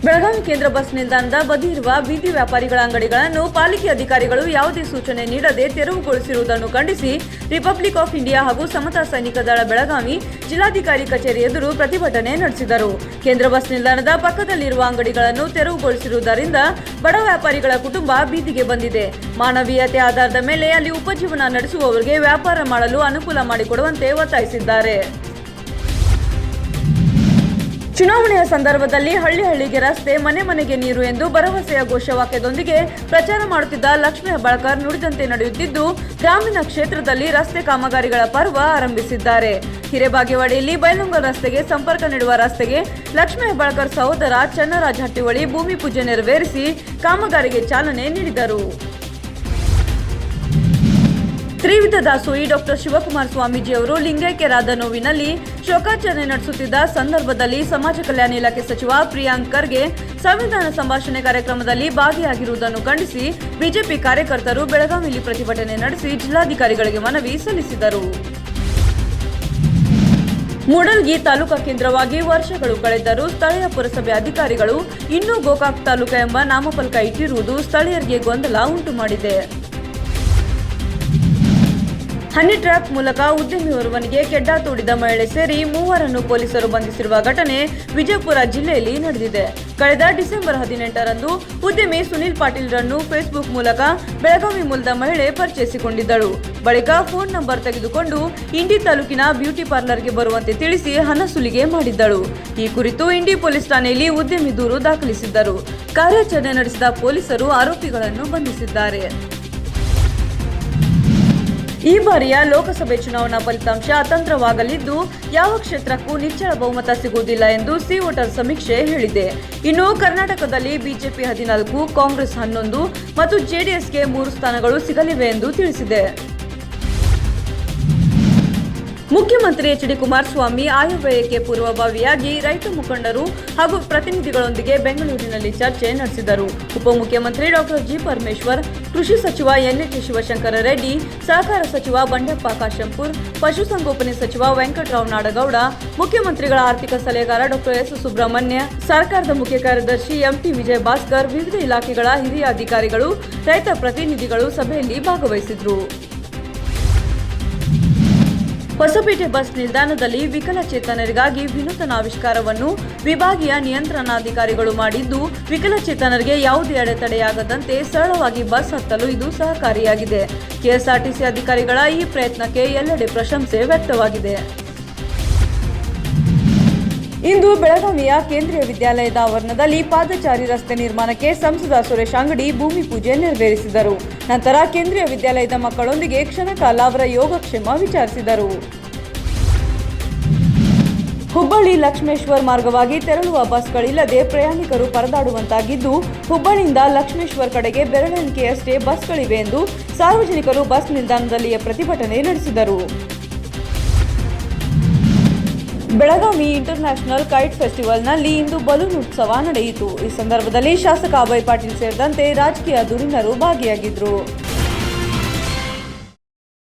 ಬೆಳಗಾವಿ ಕೇಂದ್ರ ಬಸ್ ನಿಲ್ದಾಣದ ಬದಿ ಇರುವ ಬೀದಿ ವ್ಯಾಪಾರಿಗಳ ಅಂಗಡಿಗಳನ್ನು ಪಾಲಿಕೆ ಅಧಿಕಾರಿಗಳು ಯಾವುದೇ ಸೂಚನೆ ನೀಡದೆ ತೆರವುಗೊಳಿಸಿರುವುದನ್ನು ಖಂಡಿಸಿ ರಿಪಬ್ಲಿಕ್ ಆಫ್ ಇಂಡಿಯಾ ಹಾಗೂ ಸಮತಾ ಸೈನಿಕ ದಳ ಬೆಳಗಾವಿ ಜಿಲ್ಲಾಧಿಕಾರಿ ಕಚೇರಿ ಎದುರು ಪ್ರತಿಭಟನೆ ನಡೆಸಿದರು. ಕೇಂದ್ರ ಬಸ್ ನಿಲ್ದಾಣದ ಪಕ್ಕದಲ್ಲಿರುವ ಅಂಗಡಿಗಳನ್ನು ತೆರವುಗೊಳಿಸಿರುವುದರಿಂದ ಬಡ ವ್ಯಾಪಾರಿಗಳ ಕುಟುಂಬ ಬೀದಿಗೆ ಬಂದಿದೆ. ಮಾನವೀಯತೆ ಆಧಾರದ ಮೇಲೆ ಅಲ್ಲಿ ಉಪಜೀವನ ನಡೆಸುವವರಿಗೆ ವ್ಯಾಪಾರ ಮಾಡಲು ಅನುಕೂಲ ಮಾಡಿಕೊಡುವಂತೆ ಒತ್ತಾಯಿಸಿದ್ದಾರೆ. ಚುನಾವಣೆಯ ಸಂದರ್ಭದಲ್ಲಿ ಹಳ್ಳಿ ಹಳ್ಳಿಗೆ ರಸ್ತೆ, ಮನೆ ಮನೆಗೆ ನೀರು ಎಂದು ಭರವಸೆಯ ಘೋಷವಾಕ್ಯದೊಂದಿಗೆ ಪ್ರಚಾರ ಮಾಡುತ್ತಿದ್ದ ಲಕ್ಷ್ಮೀ ಹೆಬ್ಬಾಳ್ಕರ್ ನುಡಿದಂತೆ ನಡೆಯುತ್ತಿದ್ದು, ಗ್ರಾಮೀಣ ಕ್ಷೇತ್ರದಲ್ಲಿ ರಸ್ತೆ ಕಾಮಗಾರಿಗಳ ಪರ್ವ ಆರಂಭಿಸಿದ್ದಾರೆ. ಹಿರೇಬಾಗೇವಾಡಿಯಲ್ಲಿ ಬೈಲುಂಗಲ್ ರಸ್ತೆಗೆ ಸಂಪರ್ಕ ನೀಡುವ ರಸ್ತೆಗೆ ಲಕ್ಷ್ಮೀ ಹೆಬ್ಬಾಳ್ಕರ್ ಸಹೋದರ ಚನ್ನರಾಜ್ ಹಟ್ಟಿಹೊಳಿ ಭೂಮಿ ಪೂಜೆ ನೆರವೇರಿಸಿ ಕಾಮಗಾರಿಗೆ ಚಾಲನೆ ನೀಡಿದರು. ತ್ರಿವಿಧ ದಾಸೋಹಿ ಡಾಕ್ಟರ್ ಶಿವಕುಮಾರ ಸ್ವಾಮೀಜಿ ಅವರು ಲಿಂಗೈಕ್ಯರಾದ ನೋವಿನಲ್ಲಿ ಶೋಕಾಚರಣೆ ನಡೆಸುತ್ತಿದ್ದ ಸಂದರ್ಭದಲ್ಲಿ ಸಮಾಜ ಕಲ್ಯಾಣ ಇಲಾಖೆ ಸಚಿವ ಪ್ರಿಯಾಂಕ್ ಖರ್ಗೆ ಸಂವಿಧಾನ ಸಂಭಾಷಣೆ ಕಾರ್ಯಕ್ರಮದಲ್ಲಿ ಭಾಗಿಯಾಗಿರುವುದನ್ನು ಖಂಡಿಸಿ ಬಿಜೆಪಿ ಕಾರ್ಯಕರ್ತರು ಬೆಳಗಾವಿಯಲ್ಲಿ ಪ್ರತಿಭಟನೆ ನಡೆಸಿ ಜಿಲ್ಲಾಧಿಕಾರಿಗಳಿಗೆ ಮನವಿ ಸಲ್ಲಿಸಿದರು. ಮೂಡಲ್ಗಿ ತಾಲೂಕಾ ಕೇಂದ್ರವಾಗಿ ವರ್ಷಗಳು ಕಳೆದರೂ ಸ್ಥಳೀಯ ಪುರಸಭೆ ಅಧಿಕಾರಿಗಳು ಇನ್ನೂ ಗೋಕಾಕ್ ತಾಲೂಕು ಎಂಬ ನಾಮಫಲಕ ಇಟ್ಟಿರುವುದು ಸ್ಥಳೀಯರಿಗೆ ಗೊಂದಲ ಉಂಟು ಮಾಡಿದೆ. ಹನಿ ಟ್ರ್ಯಾಪ್ ಮೂಲಕ ಉದ್ಯಮಿಯೋರ್ವನಿಗೆ ಕೆಡ್ಡ ತೋಡಿದ ಮಹಿಳೆ ಸೇರಿ ಮೂವರನ್ನು ಪೊಲೀಸರು ಬಂಧಿಸಿರುವ ಘಟನೆ ವಿಜಯಪುರ ಜಿಲ್ಲೆಯಲ್ಲಿ ನಡೆದಿದೆ. ಕಳೆದ ಡಿಸೆಂಬರ್ 18ರಂದು ಉದ್ಯಮಿ ಸುನಿಲ್ ಪಾಟೀಲ್ರನ್ನು ಫೇಸ್ಬುಕ್ ಮೂಲಕ ಬೆಳಗಾವಿ ಮೂಲದ ಮಹಿಳೆ ಪರಿಚಯಿಸಿಕೊಂಡಿದ್ದಳು. ಬಳಿಕ ಫೋನ್ ನಂಬರ್ ತೆಗೆದುಕೊಂಡು ಇಂಡಿ ತಾಲೂಕಿನ ಬ್ಯೂಟಿ ಪಾರ್ಲರ್ಗೆ ಬರುವಂತೆ ತಿಳಿಸಿ ಹಣ ಸುಲಿಗೆ ಮಾಡಿದ್ದಳು. ಈ ಕುರಿತು ಇಂಡಿ ಪೊಲೀಸ್ ಠಾಣೆಯಲ್ಲಿ ಉದ್ಯಮಿ ದೂರು ದಾಖಲಿಸಿದ್ದರು. ಕಾರ್ಯಾಚರಣೆ ನಡೆಸಿದ ಪೊಲೀಸರು ಆರೋಪಿಗಳನ್ನು ಬಂಧಿಸಿದ್ದಾರೆ. ಈ ಬಾರಿಯ ಲೋಕಸಭೆ ಚುನಾವಣಾ ಫಲಿತಾಂಶ ಅತಂತ್ರವಾಗಲಿದ್ದು, ಯಾವ ಕ್ಷೇತ್ರಕ್ಕೂ ನಿಚ್ಚಳ ಬಹುಮತ ಸಿಗುವುದಿಲ್ಲ ಎಂದು ಸಿ ವೋಟರ್ ಸಮೀಕ್ಷೆ ಹೇಳಿದೆ. ಇನ್ನು ಕರ್ನಾಟಕದಲ್ಲಿ ಬಿಜೆಪಿ 14, ಕಾಂಗ್ರೆಸ್ 11 ಮತ್ತು ಜೆಡಿಎಸ್ಗೆ 3 ಸ್ಥಾನಗಳು ಸಿಗಲಿವೆ ಎಂದು ತಿಳಿಸಿದೆ. ಮುಖ್ಯಮಂತ್ರಿ ಎಚ್.ಡಿ. ಕುಮಾರಸ್ವಾಮಿ ಆಯವ್ಯಯಕ್ಕೆ ಪೂರ್ವಭಾವಿಯಾಗಿ ರೈತ ಮುಖಂಡರು ಹಾಗೂ ಪ್ರತಿನಿಧಿಗಳೊಂದಿಗೆ ಬೆಂಗಳೂರಿನಲ್ಲಿ ಚರ್ಚೆ ನಡೆಸಿದರು. ಉಪಮುಖ್ಯಮಂತ್ರಿ ಡಾಕ್ಟರ್ ಜಿ. ಪರಮೇಶ್ವರ್, ಕೃಷಿ ಸಚಿವ ಎನ್.ಎಚ್. ಶಿವಶಂಕರ ರೆಡ್ಡಿ, ಸಹಕಾರ ಸಚಿವ ಬಂಡೆಪ್ಪ ಕಾಶೆಂಪೂರ್, ಪಶುಸಂಗೋಪನೆ ಸಚಿವ ವೆಂಕಟರಾವ್ ನಾಡಗೌಡ, ಮುಖ್ಯಮಂತ್ರಿಗಳ ಆರ್ಥಿಕ ಸಲಹೆಗಾರ ಡಾಕ್ಟರ್ ಎಸ್. ಸುಬ್ರಹ್ಮಣ್ಯ, ಸರ್ಕಾರದ ಮುಖ್ಯ ಕಾರ್ಯದರ್ಶಿ ಎಂ.ಟಿ. ವಿಜಯ ಭಾಸ್ಕರ್, ವಿವಿಧ ಇಲಾಖೆಗಳ ಹಿರಿಯ ಅಧಿಕಾರಿಗಳು, ರೈತ ಪ್ರತಿನಿಧಿಗಳು ಸಭೆಯಲ್ಲಿ ಭಾಗವಹಿಸಿದ್ರು. ಹೊಸಪೇಟೆ ಬಸ್ ನಿಲ್ದಾಣದಲ್ಲಿ ವಿಕಲಚೇತನರಿಗಾಗಿ ವಿನೂತನ ಆವಿಷ್ಕಾರವನ್ನು ವಿಭಾಗೀಯ ನಿಯಂತ್ರಣಾಧಿಕಾರಿಗಳು ಮಾಡಿದ್ದು, ವಿಕಲಚೇತನರಿಗೆ ಯಾವುದೇ ಅಡೆತಡೆಯಾಗದಂತೆ ಸರಳವಾಗಿ ಬಸ್ ಹತ್ತಲು ಇದು ಸಹಕಾರಿಯಾಗಿದೆ. ಕೆಎಸ್ಆರ್ಟಿಸಿ ಅಧಿಕಾರಿಗಳ ಈ ಪ್ರಯತ್ನಕ್ಕೆ ಎಲ್ಲೆಡೆ ಪ್ರಶಂಸೆ ವ್ಯಕ್ತವಾಗಿದೆ. ಇಂದು ಬೆಳಗಾವಿಯ ಕೇಂದ್ರೀಯ ವಿದ್ಯಾಲಯದ ಆವರಣದಲ್ಲಿ ಪಾದಚಾರಿ ರಸ್ತೆ ನಿರ್ಮಾಣಕ್ಕೆ ಸಂಸದ ಸುರೇಶ್ ಅಂಗಡಿ ಭೂಮಿ ಪೂಜೆ ನೆರವೇರಿಸಿದರು. ನಂತರ ಕೇಂದ್ರೀಯ ವಿದ್ಯಾಲಯದ ಮಕ್ಕಳೊಂದಿಗೆ ಕ್ಷಣಕಾಲ ಅವರ ಯೋಗಕ್ಷೇಮ ವಿಚಾರಿಸಿದರು. ಹುಬ್ಬಳ್ಳಿ ಲಕ್ಷ್ಮೇಶ್ವರ್ ಮಾರ್ಗವಾಗಿ ತೆರಳುವ ಬಸ್ಗಳಿಲ್ಲದೆ ಪ್ರಯಾಣಿಕರು ಪರದಾಡುವಂತಾಗಿದ್ದು, ಹುಬ್ಬಳ್ಳಿಯಿಂದ ಲಕ್ಷ್ಮೇಶ್ವರ್ ಕಡೆಗೆ ಬೆರಳೆಣಿಕೆಯಷ್ಟೇ ಬಸ್ಗಳಿವೆ ಎಂದು ಸಾರ್ವಜನಿಕರು ಬಸ್ ನಿಲ್ದಾಣದಲ್ಲಿಯೇ ಪ್ರತಿಭಟನೆ ನಡೆಸಿದರು. ಬೆಳಗಾವಿ ಇಂಟರ್ನ್ಯಾಷನಲ್ ಕೈಟ್ ಫೆಸ್ಟಿವಲ್ನಲ್ಲಿ ಇಂದು ಬಲೂನ್ ಉತ್ಸವ ನಡೆಯಿತು. ಈ ಸಂದರ್ಭದಲ್ಲಿ ಶಾಸಕ ಅಭಯ್ ಪಾಟೀಲ್ ಸೇರಿದಂತೆ ರಾಜಕೀಯ ಧುರೀಣರು ಭಾಗಿಯಾಗಿದ್ದರು.